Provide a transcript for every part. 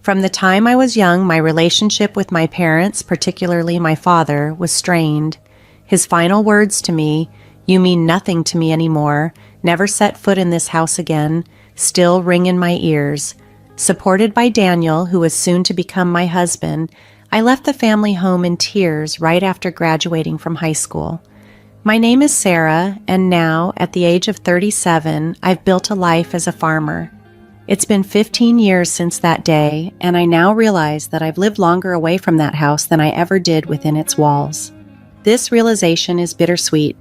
From the time I was young, my relationship with my parents, particularly my father, was strained. His final words to me, "You mean nothing to me anymore, never set foot in this house again," still ring in my ears. Supported by Daniel, who was soon to become my husband, I left the family home in tears right after graduating from high school. My name is Sarah, and now, at the age of 37, I've built a life as a farmer. It's been 15 years since that day, and I now realize that I've lived longer away from that house than I ever did within its walls. This realization is bittersweet.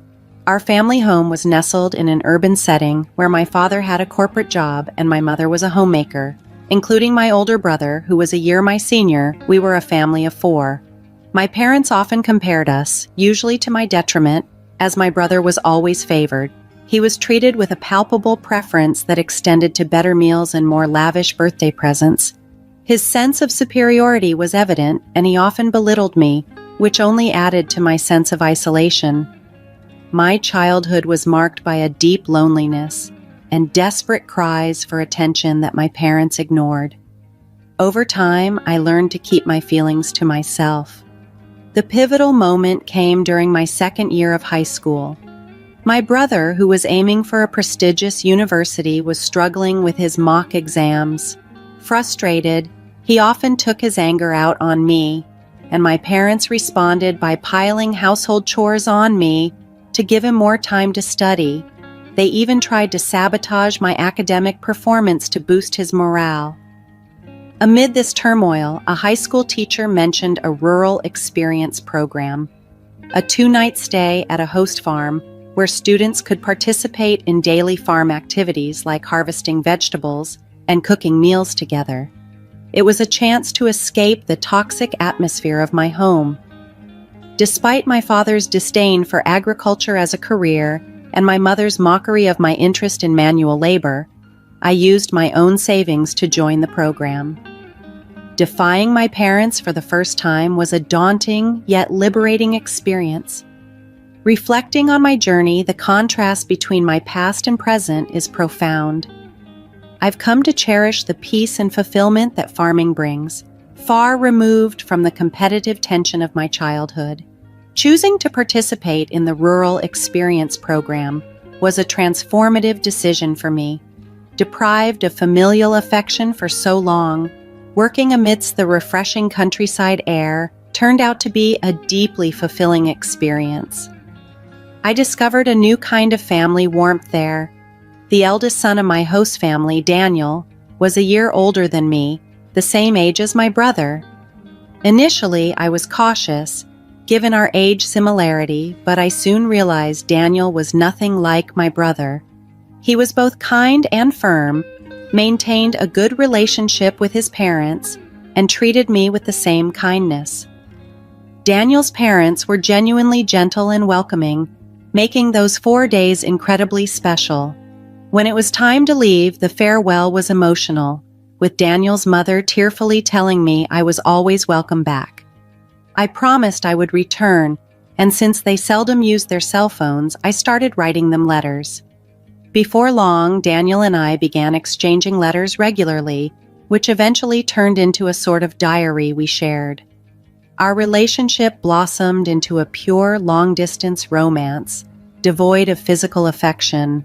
Our family home was nestled in an urban setting where my father had a corporate job and my mother was a homemaker. Including my older brother, who was a year my senior, we were a family of 4. My parents often compared us, usually to my detriment, as my brother was always favored. He was treated with a palpable preference that extended to better meals and more lavish birthday presents. His sense of superiority was evident, and he often belittled me, which only added to my sense of isolation. My childhood was marked by a deep loneliness and desperate cries for attention that my parents ignored. Over time, I learned to keep my feelings to myself. The pivotal moment came during my second year of high school. My brother, who was aiming for a prestigious university, was struggling with his mock exams. Frustrated, he often took his anger out on me, and my parents responded by piling household chores on me to give him more time to study. They even tried to sabotage my academic performance to boost his morale. Amid this turmoil, a high school teacher mentioned a rural experience program, a 2-night stay at a host farm where students could participate in daily farm activities like harvesting vegetables and cooking meals together. It was a chance to escape the toxic atmosphere of my home. Despite my father's disdain for agriculture as a career and my mother's mockery of my interest in manual labor, I used my own savings to join the program. Defying my parents for the first time was a daunting yet liberating experience. Reflecting on my journey, the contrast between my past and present is profound. I've come to cherish the peace and fulfillment that farming brings, far removed from the competitive tension of my childhood. Choosing to participate in the Rural Experience Program was a transformative decision for me. Deprived of familial affection for so long, working amidst the refreshing countryside air turned out to be a deeply fulfilling experience. I discovered a new kind of family warmth there. The eldest son of my host family, Daniel, was a year older than me, the same age as my brother. Initially, I was cautious, given our age similarity, but I soon realized Daniel was nothing like my brother. He was both kind and firm, maintained a good relationship with his parents, and treated me with the same kindness. Daniel's parents were genuinely gentle and welcoming, making those 4 days incredibly special. When it was time to leave, the farewell was emotional, with Daniel's mother tearfully telling me I was always welcome back. I promised I would return, and since they seldom used their cell phones, I started writing them letters. Before long, Daniel and I began exchanging letters regularly, which eventually turned into a sort of diary we shared. Our relationship blossomed into a pure long-distance romance, devoid of physical affection.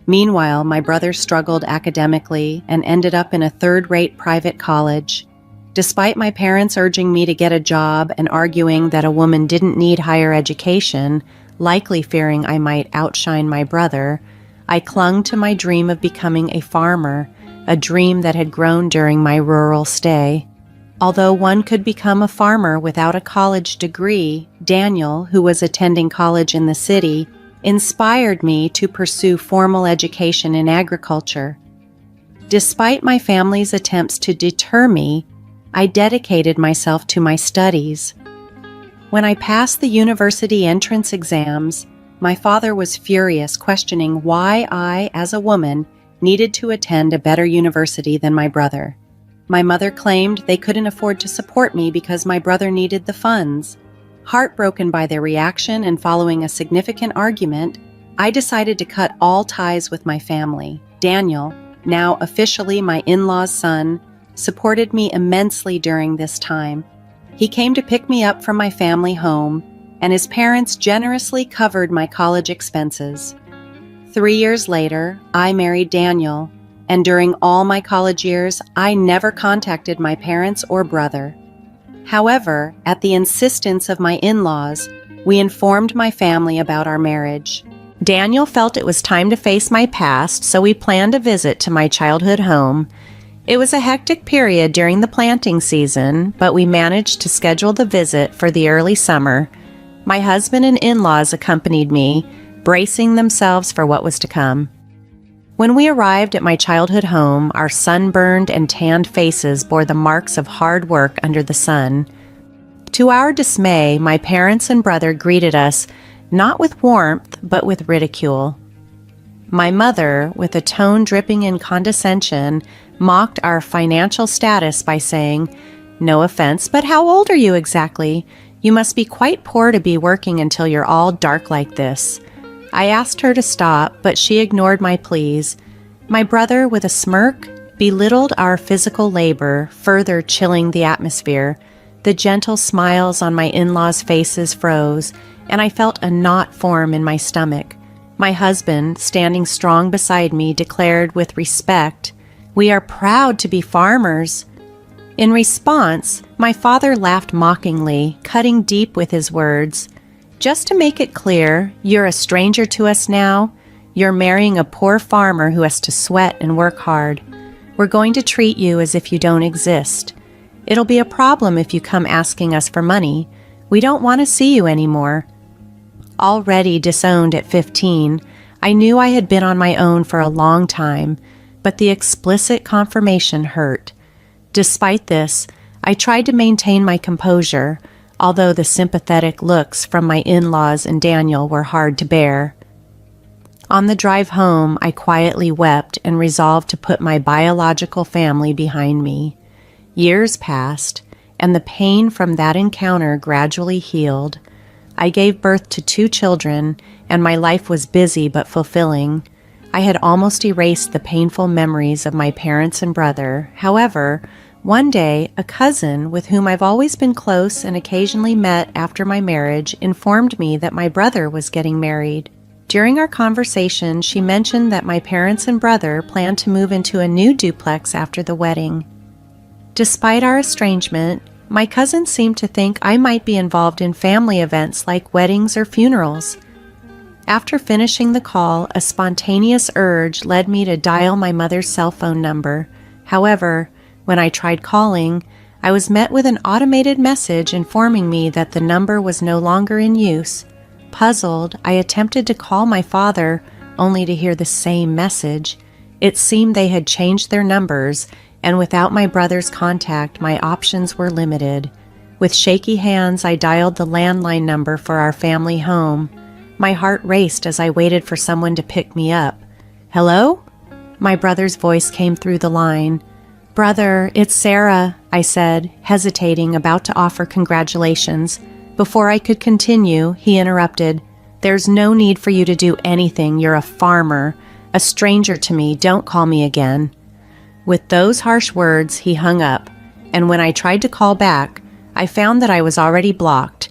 Meanwhile, my brother struggled academically and ended up in a third-rate private college. Despite my parents urging me to get a job and arguing that a woman didn't need higher education, likely fearing I might outshine my brother, I clung to my dream of becoming a farmer, a dream that had grown during my rural stay. Although one could become a farmer without a college degree, Daniel, who was attending college in the city, inspired me to pursue formal education in agriculture. Despite my family's attempts to deter me, I dedicated myself to my studies. When I passed the university entrance exams, my father was furious, questioning why I, as a woman, needed to attend a better university than my brother. My mother claimed they couldn't afford to support me because my brother needed the funds. Heartbroken by their reaction and following a significant argument, I decided to cut all ties with my family. Daniel, now officially my in-law's son, supported me immensely during this time. He came to pick me up from my family home, and his parents generously covered my college expenses. 3 years later, I married Daniel, and during all my college years, I never contacted my parents or brother. However, at the insistence of my in-laws, we informed my family about our marriage. Daniel felt it was time to face my past, so we planned a visit to my childhood home. It was a hectic period during the planting season, but we managed to schedule the visit for the early summer. My husband and in-laws accompanied me, bracing themselves for what was to come. When we arrived at my childhood home, our sunburned and tanned faces bore the marks of hard work under the sun. To our dismay, my parents and brother greeted us not with warmth, but with ridicule. My mother, with a tone dripping in condescension, mocked our financial status by saying, "No offense, but how old are you exactly? You must be quite poor to be working until you're all dark like this." I asked her to stop, but she ignored my pleas. My brother, with a smirk, belittled our physical labor, further chilling the atmosphere. The gentle smiles on my in-laws' faces froze, and I felt a knot form in my stomach. My husband, standing strong beside me, declared with respect, "We are proud to be farmers." In response, my father laughed mockingly, cutting deep with his words. "Just to make it clear, you're a stranger to us now. You're marrying a poor farmer who has to sweat and work hard. We're going to treat you as if you don't exist. It'll be a problem if you come asking us for money. We don't want to see you anymore." Already disowned at 15, I knew I had been on my own for a long time, but the explicit confirmation hurt. Despite this, I tried to maintain my composure, although the sympathetic looks from my in-laws and Daniel were hard to bear. On the drive home, I quietly wept and resolved to put my biological family behind me. Years passed, and the pain from that encounter gradually healed. I gave birth to 2 children, and my life was busy but fulfilling. I had almost erased the painful memories of my parents and brother. However, one day, a cousin with whom I've always been close and occasionally met after my marriage informed me that my brother was getting married. During our conversation, she mentioned that my parents and brother planned to move into a new duplex after the wedding. Despite our estrangement, my cousin seemed to think I might be involved in family events like weddings or funerals. After finishing the call, a spontaneous urge led me to dial my mother's cell phone number. However, when I tried calling, I was met with an automated message informing me that the number was no longer in use. Puzzled, I attempted to call my father, only to hear the same message. It seemed they had changed their numbers, and without my brother's contact, my options were limited. With shaky hands, I dialed the landline number for our family home. My heart raced as I waited for someone to pick me up. "Hello?" My brother's voice came through the line. "Brother, it's Sarah," I said, hesitating, about to offer congratulations. Before I could continue, he interrupted. "There's no need for you to do anything. You're a farmer. A stranger to me. Don't call me again." With those harsh words, he hung up, and when I tried to call back, I found that I was already blocked.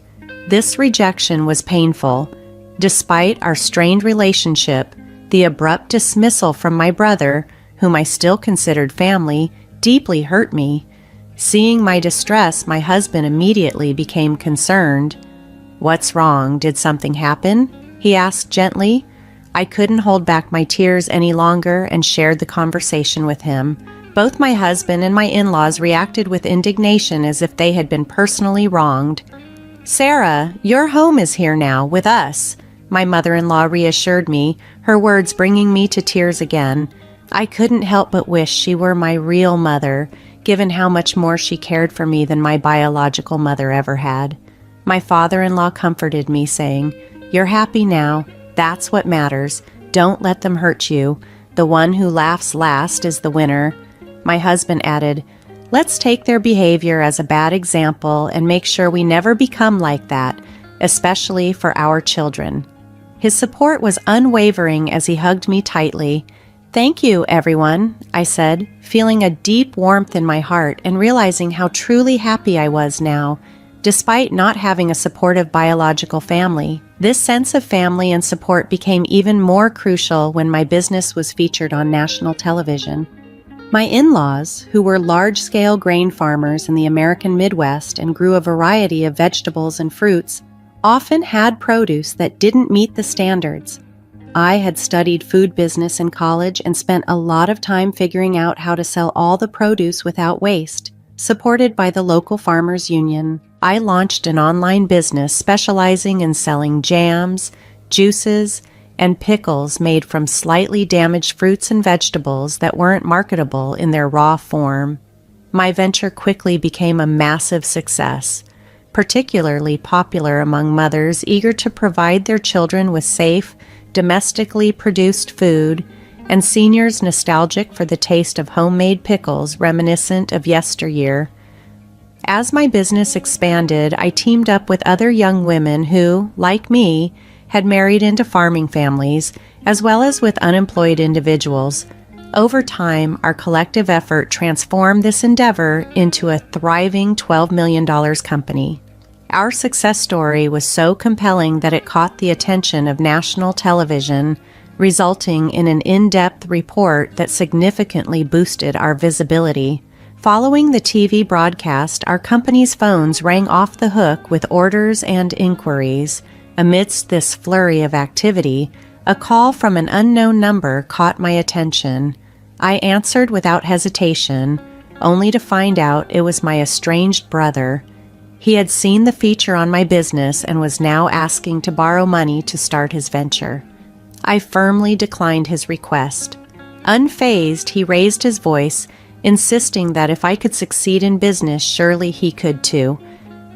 This rejection was painful. Despite our strained relationship, the abrupt dismissal from my brother, whom I still considered family, deeply hurt me. Seeing my distress, my husband immediately became concerned. "What's wrong? Did something happen?" he asked gently. I couldn't hold back my tears any longer and shared the conversation with him. Both my husband and my in-laws reacted with indignation as if they had been personally wronged. "Sarah, your home is here now, with us," my mother-in-law reassured me, her words bringing me to tears again. I couldn't help but wish she were my real mother, given how much more she cared for me than my biological mother ever had. My father-in-law comforted me, saying, "You're happy now. That's what matters. Don't let them hurt you. The one who laughs last is the winner." My husband added, "Let's take their behavior as a bad example and make sure we never become like that, especially for our children." His support was unwavering as he hugged me tightly. Thank you, everyone, I said, feeling a deep warmth in my heart and realizing how truly happy I was now, despite not having a supportive biological family. This sense of family and support became even more crucial when my business was featured on national television. My in-laws, who were large-scale grain farmers in the American Midwest and grew a variety of vegetables and fruits, often had produce that didn't meet the standards. I had studied food business in college and spent a lot of time figuring out how to sell all the produce without waste. Supported by the local farmers union, I launched an online business specializing in selling jams, juices, and pickles made from slightly damaged fruits and vegetables that weren't marketable in their raw form. My venture quickly became a massive success, particularly popular among mothers eager to provide their children with safe, domestically produced food, and seniors nostalgic for the taste of homemade pickles reminiscent of yesteryear. As my business expanded, I teamed up with other young women who, like me, had married into farming families, as well as with unemployed individuals. Over time, our collective effort transformed this endeavor into a thriving $12 million company. Our success story was so compelling that it caught the attention of national television, resulting in an in-depth report that significantly boosted our visibility. Following the TV broadcast, our company's phones rang off the hook with orders and inquiries. Amidst this flurry of activity, a call from an unknown number caught my attention. I answered without hesitation, only to find out it was my estranged brother. He had seen the feature on my business and was now asking to borrow money to start his venture. I firmly declined his request. Unfazed, he raised his voice, insisting that if I could succeed in business, surely he could too.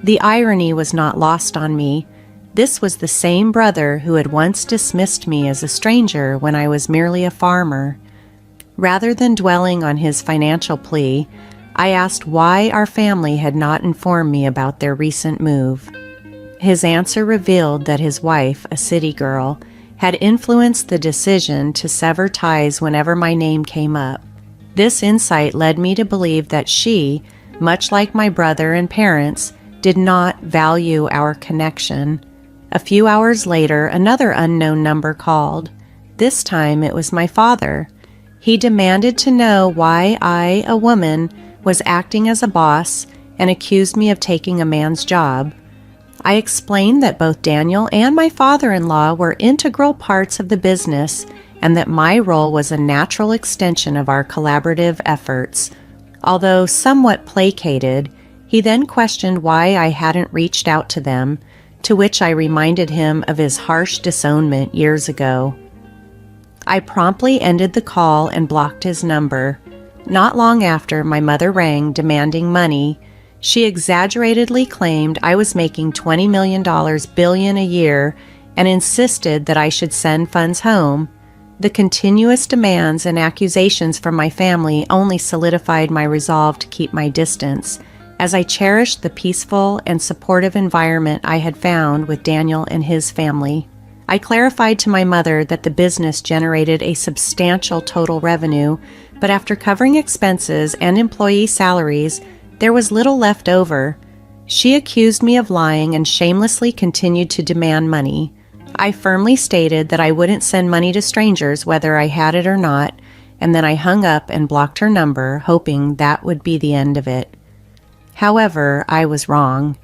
The irony was not lost on me. This was the same brother who had once dismissed me as a stranger when I was merely a farmer. Rather than dwelling on his financial plea, I asked why our family had not informed me about their recent move. His answer revealed that his wife, a city girl, had influenced the decision to sever ties whenever my name came up. This insight led me to believe that she, much like my brother and parents, did not value our connection. A few hours later, another unknown number called. This time it was my father. He demanded to know why I, a woman, was acting as a boss and accused me of taking a man's job. I explained that both Daniel and my father-in-law were integral parts of the business and that my role was a natural extension of our collaborative efforts. Although somewhat placated, he then questioned why I hadn't reached out to them, to which I reminded him of his harsh disownment years ago. I promptly ended the call and blocked his number. Not long after, my mother rang demanding money. She exaggeratedly claimed I was making $20 million billion a year and insisted that I should send funds home. The continuous demands and accusations from my family only solidified my resolve to keep my distance, as I cherished the peaceful and supportive environment I had found with Daniel and his family. I clarified to my mother that the business generated a substantial total revenue, but after covering expenses and employee salaries, there was little left over. She accused me of lying and shamelessly continued to demand money. I firmly stated that I wouldn't send money to strangers whether I had it or not, and then I hung up and blocked her number, hoping that would be the end of it. However, I was wrong.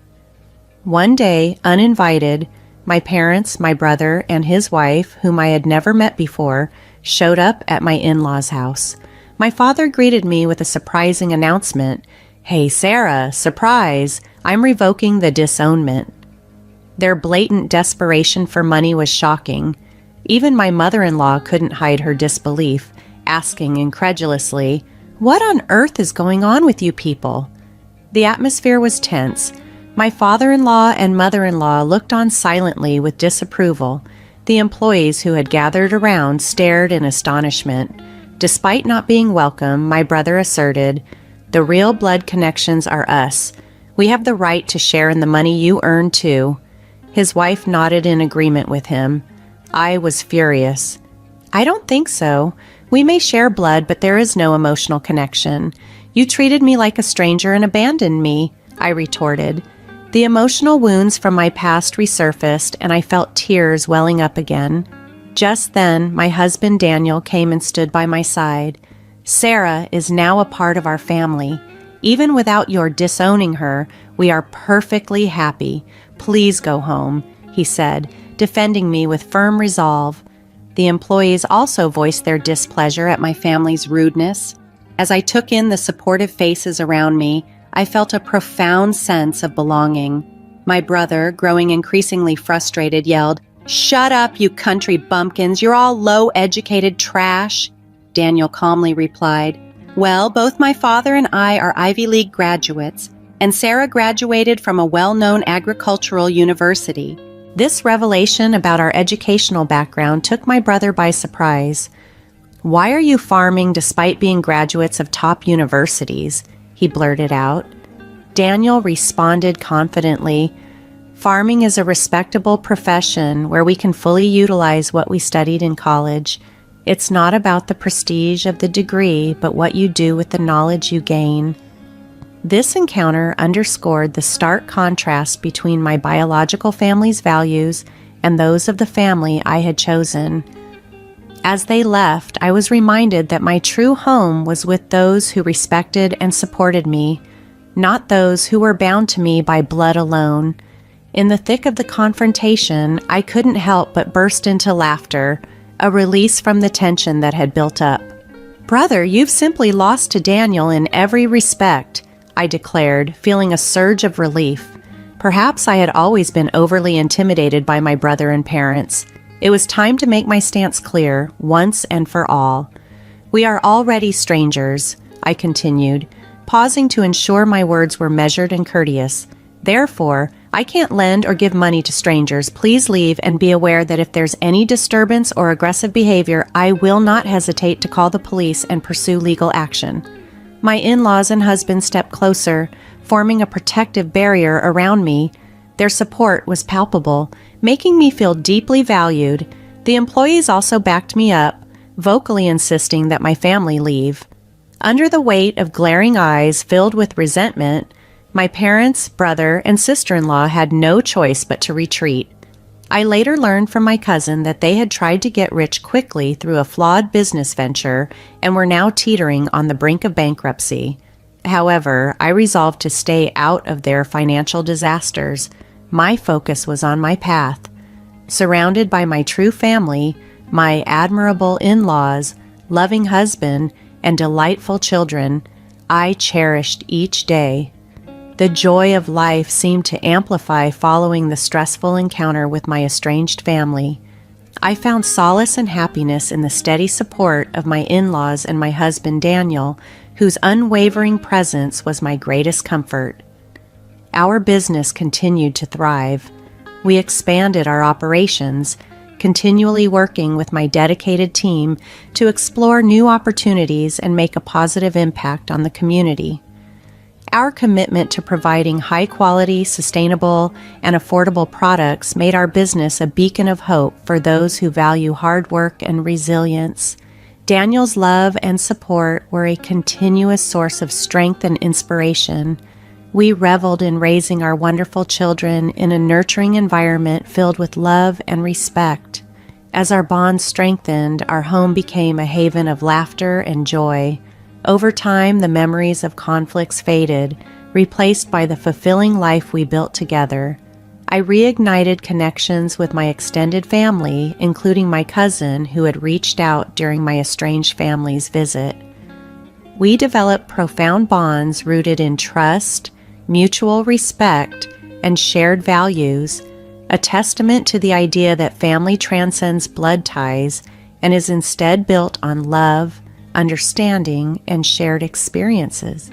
One day, uninvited, my parents, my brother, and his wife, whom I had never met before, showed up at my in-laws' house. My father greeted me with a surprising announcement. "Hey, Sarah, surprise! I'm revoking the disownment." Their blatant desperation for money was shocking. Even my mother-in-law couldn't hide her disbelief, asking incredulously, "What on earth is going on with you people?" The atmosphere was tense. My father-in-law and mother-in-law looked on silently with disapproval. The employees who had gathered around stared in astonishment. Despite not being welcome, my brother asserted, "The real blood connections are us. We have the right to share in the money you earn too." His wife nodded in agreement with him. I was furious. "I don't think so. We may share blood, but there is no emotional connection. You treated me like a stranger and abandoned me, I retorted. The emotional wounds from my past resurfaced, and I felt tears welling up again. Just then, my husband Daniel came and stood by my side. Sarah is now a part of our family. Even without your disowning her, we are perfectly happy. Please go home, he said, defending me with firm resolve. The employees also voiced their displeasure at my family's rudeness. As I took in the supportive faces around me, I felt a profound sense of belonging. My brother, growing increasingly frustrated, yelled, "Shut up, you country bumpkins, you're all low-educated trash." Daniel calmly replied, "Well, both my father and I are Ivy League graduates, and Sarah graduated from a well-known agricultural university." This revelation about our educational background took my brother by surprise. "Why are you farming despite being graduates of top universities?" he blurted out. Daniel responded confidently, "Farming is a respectable profession where we can fully utilize what we studied in college. It's not about the prestige of the degree, but what you do with the knowledge you gain." This encounter underscored the stark contrast between my biological family's values and those of the family I had chosen. As they left, I was reminded that my true home was with those who respected and supported me, not those who were bound to me by blood alone. In the thick of the confrontation, I couldn't help but burst into laughter, a release from the tension that had built up. "Brother, you've simply lost to Daniel in every respect," I declared, feeling a surge of relief. Perhaps I had always been overly intimidated by my brother and parents. It was time to make my stance clear, once and for all. "We are already strangers," I continued, pausing to ensure my words were measured and courteous. "Therefore, I can't lend or give money to strangers. Please leave and be aware that if there's any disturbance or aggressive behavior, I will not hesitate to call the police and pursue legal action." My in-laws and husband stepped closer, forming a protective barrier around me. Their support was palpable, making me feel deeply valued. The employees also backed me up, vocally insisting that my family leave. Under the weight of glaring eyes filled with resentment, my parents, brother, and sister-in-law had no choice but to retreat. I later learned from my cousin that they had tried to get rich quickly through a flawed business venture and were now teetering on the brink of bankruptcy. However, I resolved to stay out of their financial disasters. My focus was on my path. Surrounded by my true family, my admirable in-laws, loving husband, and delightful children, I cherished each day. The joy of life seemed to amplify following the stressful encounter with my estranged family. I found solace and happiness in the steady support of my in-laws and my husband Daniel, whose unwavering presence was my greatest comfort. Our business continued to thrive. We expanded our operations, continually working with my dedicated team to explore new opportunities and make a positive impact on the community. Our commitment to providing high-quality, sustainable, and affordable products made our business a beacon of hope for those who value hard work and resilience. Daniel's love and support were a continuous source of strength and inspiration. We reveled in raising our wonderful children in a nurturing environment filled with love and respect. As our bond strengthened, our home became a haven of laughter and joy. Over time, the memories of conflicts faded, replaced by the fulfilling life we built together. I reignited connections with my extended family, including my cousin who had reached out during my estranged family's visit. We developed profound bonds rooted in trust, mutual respect, and shared values, a testament to the idea that family transcends blood ties and is instead built on love, understanding, and shared experiences.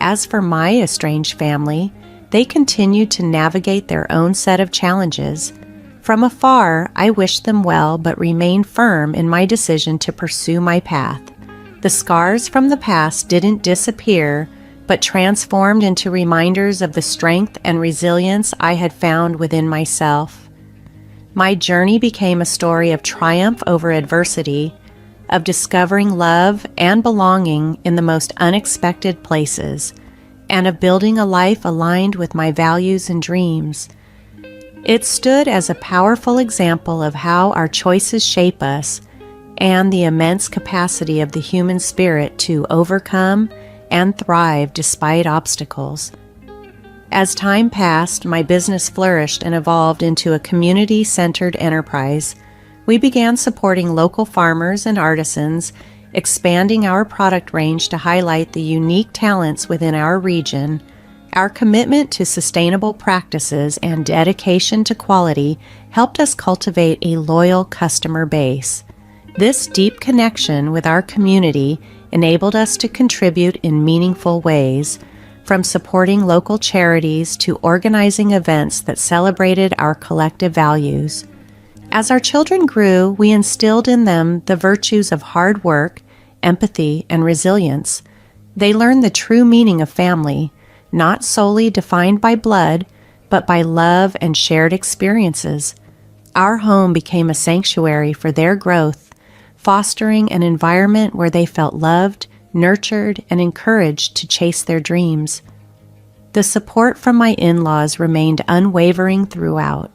As for my estranged family, they continued to navigate their own set of challenges. From afar, I wished them well but remained firm in my decision to pursue my path. The scars from the past didn't disappear, but transformed into reminders of the strength and resilience I had found within myself. My journey became a story of triumph over adversity, of discovering love and belonging in the most unexpected places, and of building a life aligned with my values and dreams. It stood as a powerful example of how our choices shape us and the immense capacity of the human spirit to overcome and thrive despite obstacles. As time passed, my business flourished and evolved into a community-centered enterprise. We began supporting local farmers and artisans, expanding our product range to highlight the unique talents within our region. Our commitment to sustainable practices and dedication to quality helped us cultivate a loyal customer base. This deep connection with our community enabled us to contribute in meaningful ways, from supporting local charities to organizing events that celebrated our collective values. As our children grew, we instilled in them the virtues of hard work, empathy, and resilience. They learned the true meaning of family, not solely defined by blood, but by love and shared experiences. Our home became a sanctuary for their growth, fostering an environment where they felt loved, nurtured, and encouraged to chase their dreams. The support from my in-laws remained unwavering throughout.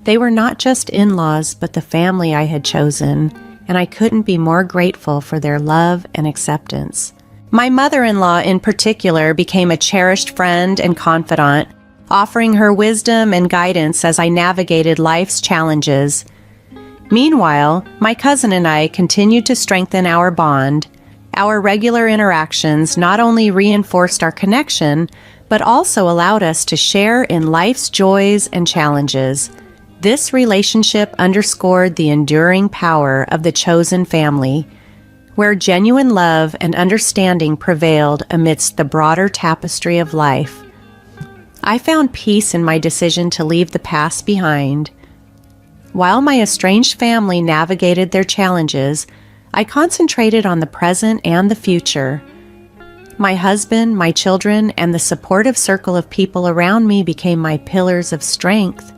They were not just in-laws, but the family I had chosen, and I couldn't be more grateful for their love and acceptance. My mother-in-law in particular became a cherished friend and confidant, offering her wisdom and guidance as I navigated life's challenges. Meanwhile, my cousin and I continued to strengthen our bond. Our regular interactions not only reinforced our connection, but also allowed us to share in life's joys and challenges. This relationship underscored the enduring power of the chosen family, where genuine love and understanding prevailed amidst the broader tapestry of life. I found peace in my decision to leave the past behind. While my estranged family navigated their challenges, I concentrated on the present and the future. My husband, my children, and the supportive circle of people around me became my pillars of strength.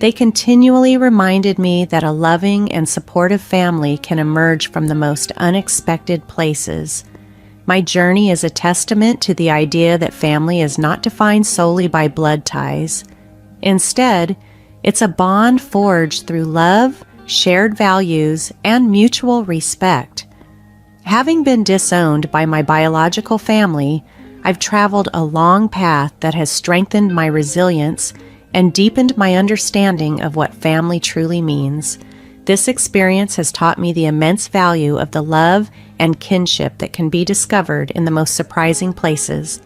They continually reminded me that a loving and supportive family can emerge from the most unexpected places. My journey is a testament to the idea that family is not defined solely by blood ties. Instead, it's a bond forged through love, shared values, and mutual respect. Having been disowned by my biological family, I've traveled a long path that has strengthened my resilience and deepened my understanding of what family truly means. This experience has taught me the immense value of the love and kinship that can be discovered in the most surprising places.